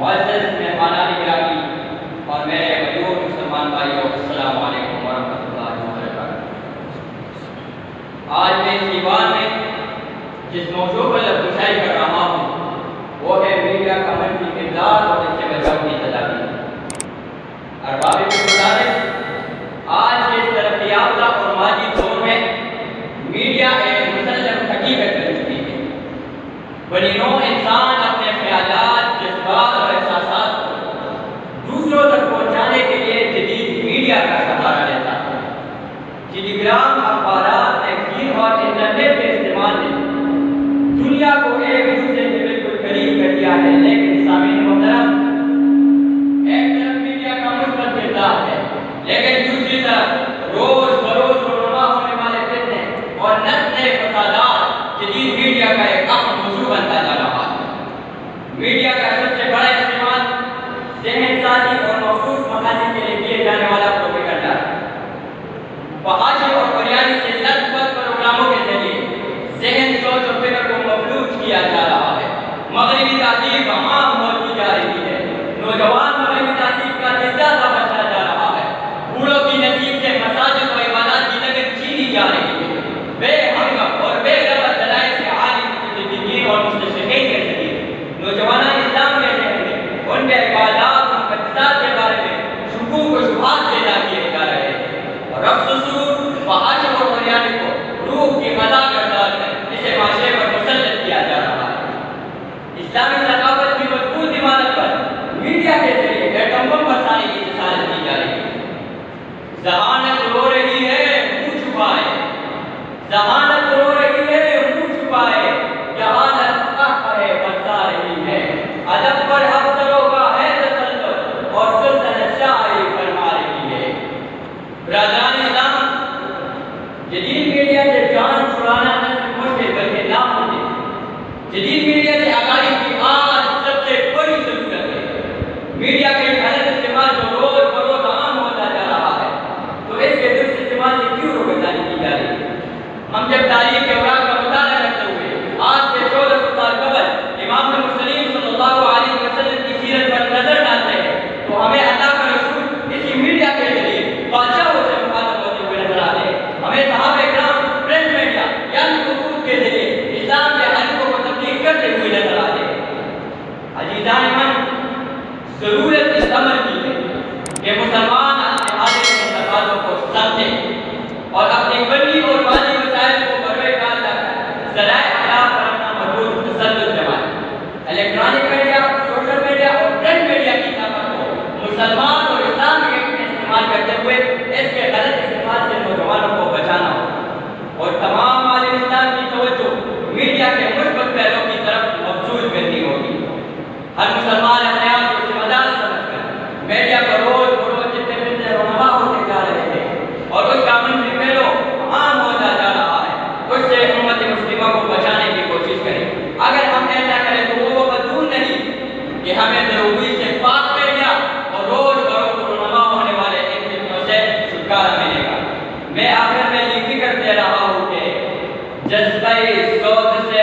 معزز مہمانان گرامی اور میرے غیور مسلمان بھائیوں، السلام علیکم ورحمۃ اللہ وبرکاتہ۔ آج میں اس دیوان میں جس موضوع پر لفظائی کر رہا ہوں وہ ہے میڈیا کا منفی کردار اور اس سے بچاؤ کی تدابیر۔ ارباب گزارش، آج کے اس ترقی یافتہ اور ماضی دور میں میڈیا ایک مسلم حقیقت بن چکی ہے۔ بنی نوع انسان اپنے خیالات، جذبات اور احساسات کو دوسروں تک پہنچانے کے لیے جدید میڈیا کا سہارا لیتا ہے۔ ٹیلی گرام، اخبارات، تحقیق اور انٹرنیٹ کے استعمال نے دنیا کو ایک دوسرے کے بالکل قریب کر دیا ہے، لیکن سامعین محترم، ایک طرف میڈیا کا مثبت کردار ہے، لیکن دوسری طرف روز بروز رونما ہونے والے فتنے اور نئے فسادات جدید میڈیا کا ایک اہم موضوع بنتا جا رہا ہے۔ میڈیا کا سب سے بڑا استعمال ذہن سازی اور مخصوص مقاصد کے لیے کیے جانے والا پروپیگنڈا ہے۔ فحاشی اور بریانی سے لت پت پروگراموں کے ذریعے ذہن، سوچ اور فکر کو مفلوج کیا جا رہا ہے۔ مغربی تہذیب عام ہوتی جا رہی ہے، نوجوان مغربی تہذیب کا اندازہ بچتا جا رہا ہے، بوڑھوں کی نصیب سے مساجد و عبادات کی لگن چھینی جا رہی ہے۔ بے ہنگم اور بے ربط دلائل سے عالم متدینین اور مستشرقین کے ذریعے نوجوان اسلام کے ذہن میں ان کے عبادات اور مقدسات کے بارے میں شکوک و شبہات پیدا کیے جا رہے ہیں، اور رقص و سرور، فحاشی اور بریانی کو روح کی غذا قرار دے کر اسے معاشرے پر مسلط کیا جا رہا ہے۔ اسلامی ثقافت کی مضبوط عمارت پر میڈیا کے ذریعے ایٹم بم برسانے کی جسارت کی جا رہی ہے۔ ذہانت رو رہی ہے، منہ چھپائے، ذہانت رو رہی ہے، منہ چھپائے، جہالت قہقہے برسا رہی ہے، ادب پر افسروں کا ہے تسلط اور سلطنت شاہی فرما رہی ہے۔ برادران اسلام، جدید میڈیا سے جان چھڑانا نہ صرف مشکل بلکہ ناممکن ہے۔ جدید میڈیا سے آگاہی کی آج سب سے بڑی ضرورت ہے۔ میڈیا کے غلط استعمال جو روز بروز عام ہوتا جا رہا ہے، تو اس کے درست استعمال سے کیوں روکتھام کی جا رہی ہے؟ ہم جب تاریخ کے اوراق کا مطالعہ کرتے ہوئے آج سے 1400 سال قبل امام مسلم صلی اللہ علیہ وسلم کی سیرت پر نظر ڈالتے ہیں تو ہمیں اللہ کا رسول اسی میڈیا کے ذریعے بادشاہوں سے مخاطب ہوتے ہوئے نظر آتے ہیں۔ ہمیں صحابہ کرام پرنٹ میڈیا یعنی حقوق کے ذریعے اسلام کے حقوق کو تبلیغ کرتے ہوئے نظر آتے ہیں۔ عزیزان من، ضرورت اس امر کی ہے کہ مسلمان اپنے حاضر کے تقاضوں کو سمجھیں اور اپنی فنی اور مالی وسائل کو بروئے کار تک ذرائع ابلاغ پر اپنا مربوط تسلط جمائیں۔ الیکٹرانک میڈیا، سوشل میڈیا اور پرنٹ میڈیا کی طاقت کو مسلمان اور اسلام کے استعمال کرتے ہوئے اس کے غلط استعمال سے نوجوانوں کو بچانا ہوگا اور تمام عالم اسلام کی توجہ میڈیا کے مثبت پہلوؤں کی طرف مبذول کرنی ہوگی۔ ہر مسلمان اپنے آپ کو ذمہ دار سمجھ کر میڈیا کو روز بروز جتنے فتنے رونما ہوتے جا رہے ہیں اور اس کا منفی پہلو عام ہوتا جا رہا ہے، اس سے امت مسلمہ کو بچانے کی کوشش کریں۔ اگر ہم ایسا کریں تو وہ وقت دور نہیں کہ ہمیں دروغی سے پاک میڈیا اور روز بروز رونما ہونے والے ان فتنوں سے چھٹکارا ملے گا۔ میں آخر میں یہ فکر دے رہا ہوں کہ جذبۂ صوت سے